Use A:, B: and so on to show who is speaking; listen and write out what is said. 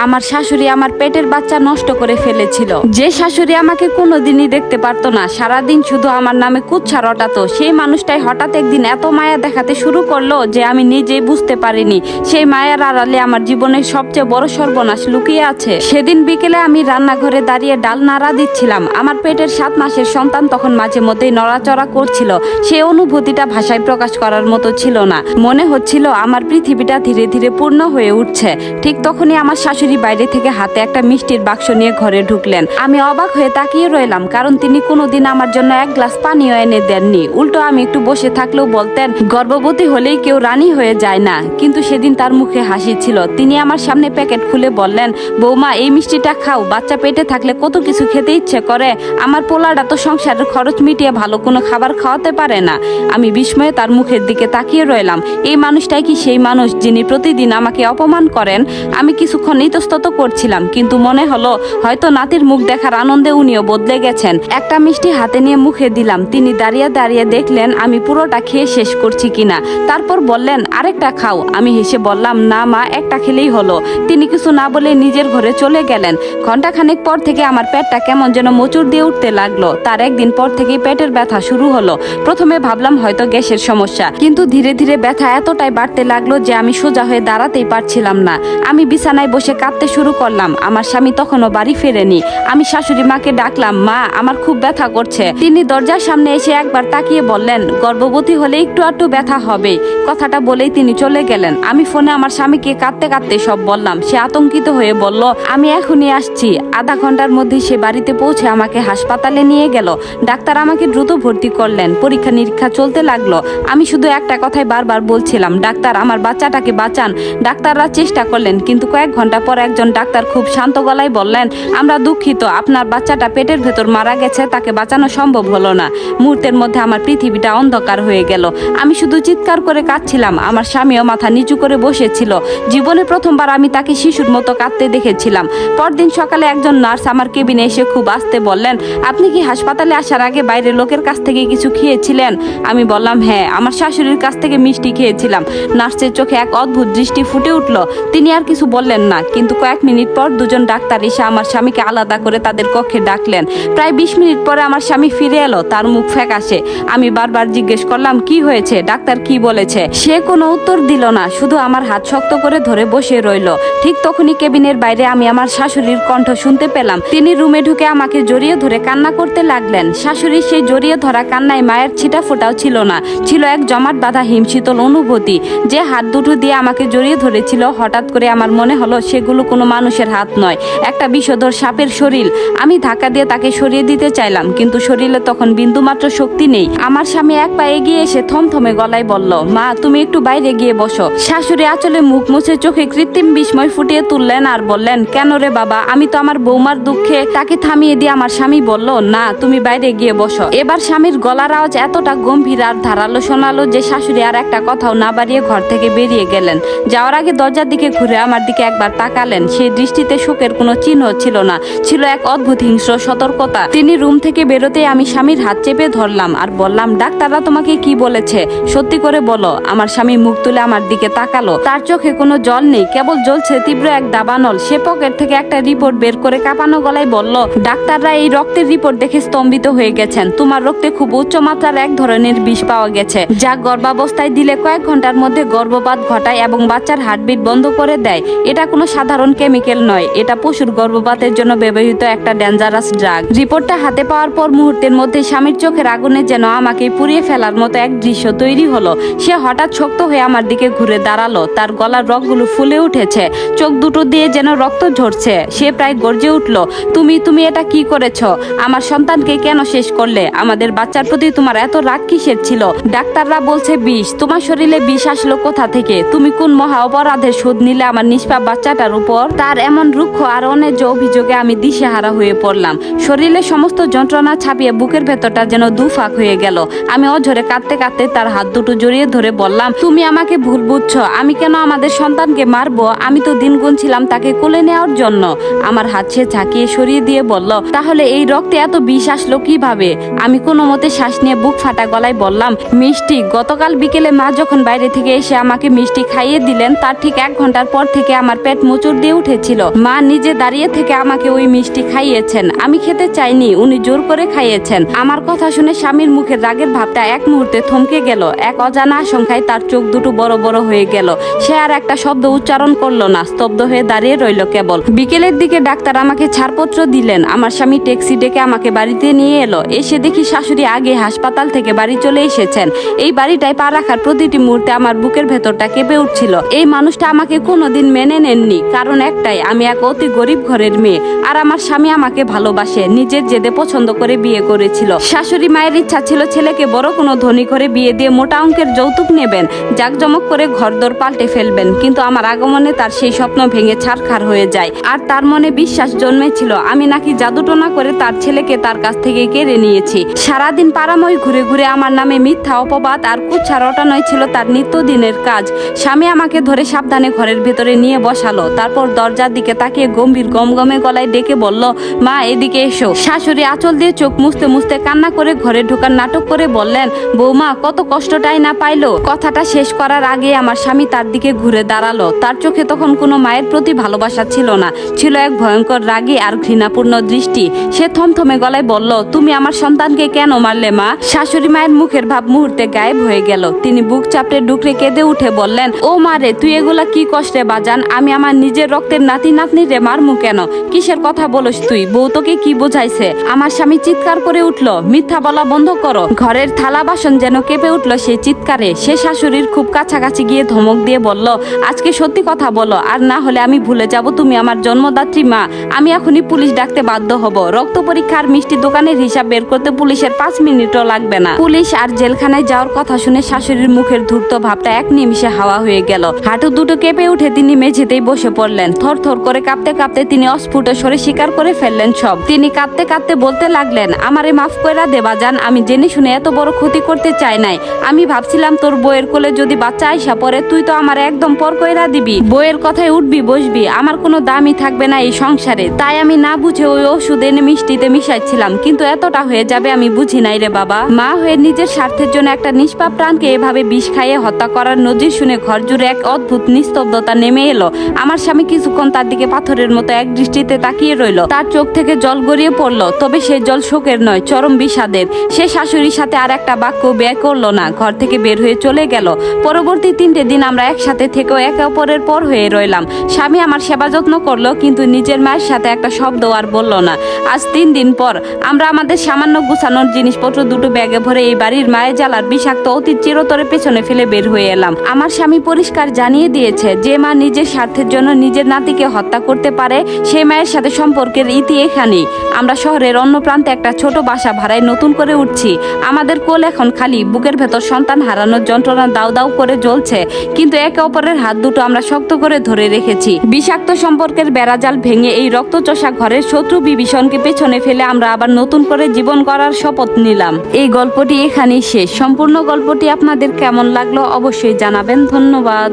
A: আমার শাশুড়ি আমার পেটের বাচ্চা নষ্ট করে ফেলেছিল। যে শাশুড়ি আমাকে কোনোদিনই দেখতে পারতো না, সারাদিন শুধু আমার নামে কুচ্ছা রটাতো, সেই মানুষটাই হঠাৎ একদিন এত মায়া দেখাতে শুরু করলো যে আমি নিজেই বুঝতে পারিনি সেই মায়ার আড়ালে আমার জীবনের সবচেয়ে বড় সর্বনাশ লুকিয়ে আছে। সেদিন বিকেলে আমি রান্নাঘরে দাঁড়িয়ে ডাল নাড়া দিচ্ছিলাম। আমার পেটের 7 মাসের সন্তান তখন মাঝে মধ্যেই নড়াচড়া করছিল। সেই অনুভূতিটা ভাষায় প্রকাশ করার মতো ছিল না। মনে হচ্ছিল আমার পৃথিবীটা ধীরে ধীরে পূর্ণ হয়ে উঠছে। ঠিক তখনই আমার শাশুড়ি বাইরে থেকে হাতে একটা মিষ্টির বাক্স নিয়ে ঘরে ঢুকলেন। আমি অবাক হয়ে তাকিয়ে রইলাম, কারণ তিনি কোনোদিন আমার জন্য এক গ্লাস পানিও এনে দেননি। উল্টো আমি একটু বসে থাকলেও বলতেন, গর্ভবতী হলেই কেউ রানী হয়ে যায় না। কিন্তু সেদিন তার মুখে হাসি ছিল। তিনি আমার সামনে প্যাকেট খুলে বললেন, বৌমা এই মিষ্টিটা খাও, বাচ্চা পেটে থাকলে কত কিছু খেতে ইচ্ছে করে। আমার পোলাটা তো সংসারের খরচ মিটিয়ে ভালো কোনো খাবার খাওয়াতে পারে না। আমি বিস্ময়ে তার মুখের দিকে তাকিয়ে রইলাম। এই মানুষটাই কি সেই মানুষ যিনি প্রতিদিন আমাকে অপমান করেন? আমি কিছুক্ষণ ইতস্তত করছিলাম, কিন্তু মনে হলো হয়তো নাতির মুখ দেখার আনন্দে উনিও বদলে গেছেন। একটা মিষ্টি হাতে নিয়ে মুখে দিলাম। তিনি দাঁড়িয়ে দাঁড়িয়ে দেখলেন আমি পুরোটা খেয়ে শেষ করছি কিনা। তারপর বললেন, আরেকটা খাও। আমি হেসে বললাম, না মা, একটা খেলেই হলো। তিনি কিছু না বলে নিজের ঘরে চলে গেলেন। ঘন্টাখানেক পর থেকে আমার পেটটা কেমন যেন মোচড় দিয়ে উঠতে লাগলো। তার একদিন পর থেকেই পেটের ব্যথা শুরু হলো। প্রথমে ভাবলাম হয়তো গ্যাসের সমস্যা, কিন্তু ধীরে ধীরে ব্যথা এতটাই বাড়তে লাগলো যে আমি সোজা হয়ে দাঁড়াতেই পারছিলাম না। আমি বিছানায় বসে কাঁদতে শুরু করলাম। আমার স্বামী তখনও বাড়ি ফেরেনি। আমি শাশুড়ি মাকে ডাকলাম, মা আমার খুব ব্যথা করছে। তিনি দরজার সামনে এসে একবার তাকিয়ে বললেন, গর্ভবতী হলে একটু একটু ব্যথা হবে। কথাটা বলেই তিনি চলে গেলেন। আমি ফোনে আমার স্বামীকে কাঁদতে কাঁদতে সব বললাম। সে আতঙ্কিত হয়ে বলল, আমি এখনই আসছি। আধা ঘন্টার মধ্যে সে বাড়িতে পৌঁছে আমাকে হাসপাতালে নিয়ে গেল। ডাক্তার আমাকে দ্রুত ভর্তি করলেন। পরীক্ষা নিরীক্ষা চলতে লাগলো। আমি শুধু একটা কথাই বারবার বলছিলাম, ডাক্তার আমার বাচ্চাটাকে বাঁচান। ডাক্তাররা চেষ্টা করলেন, কিন্তু কয়েক ঘন্টা পর একজন ডাক্তার খুব শান্ত গলায় বললেন, আমরা দুঃখিত, আপনার বাচ্চাটা পেটের ভেতর মারা গেছে, তাকে বাঁচানো সম্ভব হলো না। মুহূর্তের মধ্যে আমার পৃথিবীটা অন্ধকার হয়ে গেল। আমি শুধু চিৎকার করে কাঁদছিলাম। আমার স্বামীও মাথা নিচু করে বসেছিল। জীবনে প্রথমবার আমি তাকে শিশুর মতো কাঁদতে দেখেছিলাম। পরদিন সকালে একজন নার্স আমার কেবিনে এসে খুব আস্তে বললেন, আপনি কি হাসপাতালে আসার আগে বাইরের লোকের কাছ থেকে কিছু খেয়েছিলেন? আমি বললাম, হ্যাঁ, আমার শাশুড়ির কাছ থেকে মিষ্টি খেয়েছিলাম। নার্সের চোখে এক অদ্ভুত দৃষ্টি ফুটে উঠল। তিনি আর কিছু বললেন না, কিন্তু কয়েক মিনিট পর দুজন ডাক্তার এসে আমার স্বামীকে আলাদা করে তাদের কক্ষে ডাকলেন। প্রায় 20 মিনিট পরে আমার স্বামী ফিরে এলো। তার মুখ ফ্যাকাশে। আমি বারবার জিজ্ঞেস করলাম, কি হয়েছে, ডাক্তার কি বলেছে? সে কোনো উত্তর দিল না, শুধু আমার হাত শক্ত করে ধরে বসে রইল। ঠিক তখনই কেবিনের বাইরে আমি আমার শাশুড়ির কণ্ঠ শুনতে পেলাম। তিনি রুমে ঢুকে আমাকে জড়িয়ে ধরে কান্না করতে লাগলেন। শাশুড়ির সেই জড়িয়ে ধরা কান্নায় মায়ের ছিটা ফোটাও ছিল না, ছিল এক জমাট বাঁধা হিমশীতল অনুভূতি। যে হাত দুটো দিয়ে আমাকে জড়িয়ে ধরেছিল, হঠাৎ করে আমার মনে হলো সেগুলো কোনো মানুষের হাত নয়, একটা বিষধর সাপের শরীর। আমি ধাক্কা দিয়ে তাকে সরিয়ে দিতে চাইলাম, কিন্তু শরীরে তখন বিন্দুমাত্র শক্তি নেই। আমার স্বামী এক পা এগিয়ে এসে থমথমে গলায় বলল, মা তুমি একটু বাইরে গিয়ে বসো। শাশুড়ি আঁচলে মুখ মুছে চোখে কৃত্রিম বিস্ময় ফুটিয়ে তুললেন আর বললেন, কেন রে বাবা? আমি তো আমার বৌমার দুঃখে। তাকে থামিয়ে দিয়ে আমার স্বামী বলল, না তুমি বাইরে গিয়ে বসো। এবার স্বামীর গলার আওয়াজ এতটা গম্ভীর আর ধারালো শোনালো যে শাশুড়ি আর একটা কথাও না বাড়িয়ে ঘর থেকে বেরিয়ে গেলেন। যাওয়ার আগে দরজার দিকে ঘুরে আমার দিকে একবার তাকালেন। সেই দৃষ্টিতে শোকের কোনো চিহ্ন ছিল না, ছিল এক অদ্ভুত হিংস্র সতর্কতা। তিনি রুম থেকে বেরোতেই আমি স্বামীর হাত চেপে ধরলাম আর বললাম, ডাক্তাররা তোমাকে কি বলেছে? সত্যি করে বলো। আমার স্বামী মুখ তুলে আমার দিকে তাকালো। তার চোখে কোনো জল নেই, কেবল জ্বলছে তীব্র এক দাবানল। সে পকেট থেকে একটা রিপোর্ট বের করে কাঁপানো গলায় বলল, ডাক্তাররা এই রক্তের রিপোর্ট দেখে স্তম্ভিত হয়ে গেছেন। তোমার রক্তে খুব উচ্চমাত্রার এক ধরনের বিষ পাওয়া গেছে, যা গর্ভাবস্থায় দিলে কয়েক ঘন্টার মধ্যে গর্ভপাত ঘটায় এবং বাচ্চার হার্টবিট বন্ধ করে দেয়। এটা কোনো সাধারণ কেমিক্যাল নয়, এটা পশুর গর্ভপাতের জন্য ব্যবহৃত একটা ডেঞ্জারাস ড্রাগ। রিপোর্টটা হাতে পাওয়ার পর মুহূর্তের মধ্যে স্বামীর চোখের আগুনে যেন আমাকে পুড়িয়ে ফেলার মতো এক দৃশ্য তৈরি হলো। সে হঠাৎ শক্ত হয়ে আমার দিকে ঘুরে দাঁড়ালো। তার গলার রগগুলো ফুলে উঠেছে, চোখ দুটো দিয়ে যেন রক্ত ঝরছে। সে প্রায় গর্জে উঠল, তুমি এটা কি করেছ? আমার সন্তানকে কেন শেষ করলে? আমাদের বাচ্চার প্রতি তোমার এত রাগ কিসের ছিল? ডাক্তাররা বলছে বিষ। তোমার শরীরে বিষ আসলো কোথা থেকে? তুমি কোন মহা অপরাধের শোধ নিলে আমার নিষ্পাপ বাচ্চাটার উপর? তার এমন রুক্ষ আর অন্যায্য অভিযোগে আমি দিশেহারা হয়ে পড়লাম। শরীরে সমস্ত যন্ত্রণা ছাপিয়ে বুকের ভেতরটা যেন দুফাক হয়ে গেল। আমি অঝরে কাঁদতে কাঁদতে তার হাত দুটো জড়িয়ে ধরে বললাম, তুমি আমাকে ভুল বুঝছো। আমি কেন আমাদের সন্তানকে মারবো? আমি তো দিন গুনছিলাম তাকে কোলে নেওয়ার জন্য। আমার হাত সে ঝাঁকিয়ে সরিয়ে দিয়ে বলল, তাহলে এই রক্তে এত বিষ আসলো কিভাবে? আমি কোনো মতে শ্বাস নিয়ে বুক ফাটা গলায় বললাম, মিষ্টি। গতকাল বিকেলে মা যখন বাইরে থেকে এসে আমাকে মিষ্টি খাইয়ে দিলেন, তার ঠিক 1 ঘন্টার পর থেকে আমার পেট হোঁচট দিয়ে উঠেছিল। মা নিজে দাঁড়িয়ে থেকে আমাকে ওই মিষ্টি খাইয়েছেন। আমি খেতে চাইনি, উনি জোর করে খাইয়েছেন। আমার কথা শুনে স্বামীর মুখের রাগের ভাবটা এক মুহূর্তে থমকে গেল। এক অজানা আশঙ্কায় তার চোখ দুটো বড় বড় হয়ে গেল। সে আর একটা শব্দ উচ্চারণ করলো না, স্তব্ধ হয়ে দাঁড়িয়ে রইল কেবল। বিকেলের দিকে ডাক্তার আমাকে ছাড়পত্র দিলেন। আমার স্বামী ট্যাক্সি ডেকে আমাকে বাড়িতে নিয়ে এলো। এসে দেখি শাশুড়ি আগে হাসপাতাল থেকে বাড়ি চলে এসেছেন। এই বাড়িটায় পা রাখার প্রতিটি মুহূর্তে আমার বুকের ভেতরটা কেঁপে উঠছিল। এই মানুষটা আমাকে কোনোদিন মেনে নেননি, কারণ একটাই, আমি এক অতি গরিব ঘরের মেয়ে। আর আমার স্বামী আমাকে ভালোবাসে, নিজের জেদে পছন্দ করে বিয়ে করেছিল। শাশুড়ি মায়ের ইচ্ছা ছিল ছেলেকে বড় কোনো ধনী করে বিয়ে দিয়ে মোটা অঙ্কের যৌতুক নেবেন, জাকজমক করে ঘরদোর পাল্টে ফেলবেন। কিন্তু আমার আগমনে তার সেই স্বপ্ন ভেঙে ছারখার হয়ে যায়। আর তার মনে বিশ্বাস জন্মেছিল আমি নাকি জাদুটোনা করে তার ছেলেকে তার কাছ থেকে কেড়ে নিয়েছি। সারাদিন পাড়াময় ঘুরে ঘুরে আমার নামে মিথ্যা অপবাদ আর কুচ্ছা রটানোই ছিল তার নিত্যদিনের কাজ। স্বামী আমাকে ধরে সাবধানে ঘরের ভেতরে নিয়ে বসালো। তারপর দরজার দিকে তাকিয়ে গম্ভীর গমগমে গলায় ডেকে বলল, মা এদিকে এসো। শাশুড়ি আঁচল দিয়ে চোখ মুছতে মুছতে কান্না করে ঘরে ঢোকার নাটক করে বললেন, বৌমা কত কষ্টটাই না পাইলো। কথাটা শেষ করার আগে আমার স্বামী তার দিকে ঘুরে দাঁড়ালো। তার চোখে তখন কোনো মায়ের প্রতি ভালোবাসা ছিল না, ছিল এক ভয়ঙ্কর রাগী আর ঘৃণাপূর্ণ দৃষ্টি। সে থমথমে গলায় বলল, তুমি আমার সন্তানকে কেন মারলে মা? শাশুড়ি মায়ের মুখের ভাব মুহূর্তে গায়েব হয়ে গেল। তিনি বুক চাপড়ে ডুকরে কেঁদে উঠে বললেন, ও মারে, তুই এগুলা কি কষ্টে বাজান? আমি আমার নিজের রক্তের নাতি নাতনি রে মারমু কেন? কিসের কথা বলস তুই? বউ তোকে কি বোঝাইছে? আমার স্বামী চিৎকার করে উঠল, মিথ্যা বলা বন্ধ করো। ঘরের থালা বাসন যেন কেঁপে উঠল সেই চিৎকারে। সে শাশুড়ির খুব কাছাকাছি গিয়ে ধমক দিয়ে বলল, আজকে সত্যি কথা বলো, আর না হলে আমি ভুলে যাব তুমি আমার জন্মদাত্রী মা। আমি এখনই পুলিশ ডাকতে বাধ্য হব। রক্ত পরীক্ষার মিষ্টি দোকানের হিসাব বের করতে পুলিশের 5 মিনিটও লাগবে না। পুলিশ আর জেলখানায় যাওয়ার কথা শুনে শাশুড়ির মুখের ধূর্ত ভাবটা এক নিমিষে হাওয়া হয়ে গেল। হাঁটু দুটো কেঁপে উঠে তিনি মেঝেতেই বসে পড়লেন। থর থর করে কাঁপতে কাঁপতে তিনি অস্ফুট স্বরে স্বীকার করে ফেললেন সব। তিনি কাঁদতে কাঁদতে বলতে লাগলেন, আমারে মাফ কইরা দে বাজান, আমি জেনে শুনে এত বড় ক্ষতি করতে চাই নাই। আমি ভাবছিলাম তোর বইয়ের কোলে যদি বাচ্চা আইসা পড়ে তুই তো আমার একদম পর কইরা দিবি, বইয়ের কথায় উঠবি বসবি, আমার কোনো দামই থাকবে না এই সংসারে। তাই আমি না বুঝে ওই ওষুধ এনে মিষ্টিতে মিশাইছিলাম, কিন্তু এতটা হয়ে যাবে আমি বুঝি নাই রে বাবা। মা হয়ে নিজের স্বার্থের জন্য একটা নিষ্পাপ প্রাণকে এভাবে বিষ খাইয়ে হত্যা করার নজির শুনে ঘর জুড়ে এক অদ্ভুত নিস্তব্ধতা নেমে এলো। আমার স্বামী কিছুক্ষণ তার দিকে পাথরের মতো এক দৃষ্টিতে তাকিয়ে রইল। তার চোখ থেকে জল গড়িয়ে পড়লো, তবে সেই জল শোকের নয়, চরম বিষাদের। সে শাশুড়ির সাথে আর একটা বাক্য ব্যয় করলো না, ঘর থেকে বের হয়ে চলে গেল। পরবর্তী 3টে দিন আমরা একসাথে থেকেও একে অপরের পর হয়ে রইলাম। স্বামী আমার সেবা যত্ন করলো, কিন্তু নিজের মায়ের সাথে একটা শব্দ আর বলল না। আজ 3 দিন পর আমরা আমাদের সামান্য গুছানোর জিনিসপত্র দুটো ব্যাগে ভরে এই বাড়ির মায়ের জ্বালার বিষাক্ত অতীত চিরতরে পেছনে ফেলে বের হয়ে এলাম। আমার স্বামী পরিষ্কার জানিয়ে দিয়েছে, যে মা নিজের স্বার্থের জন্য নিজের নাতিকে হত্যা করতে পারে সেই মায়ের সাথে সম্পর্কের ইতি এখানেই। আমরা শহরের অন্য প্রান্তে একটা ছোট বাসা ভাড়ায় নতুন করে উঠছি। আমাদের কোল এখন খালি, বুকের ভেতর সন্তান হারানোর যন্ত্রণা দাউ দাউ করে জ্বলছে, কিন্তু একে অপরের হাত দুটো আমরা শক্ত করে ধরে রেখেছি। বিষাক্ত সম্পর্কের বেড়াজাল ভেঙে এই রক্তচোষা ঘরের শত্রু বিভীষণকে পেছনে ফেলে আমরা আবার নতুন করে জীবন গড়ার শপথ নিলাম। এই গল্পটি এখানেই শেষ। সম্পূর্ণ গল্পটি আপনাদের কেমন লাগলো অবশ্যই জানাবেন। ধন্যবাদ।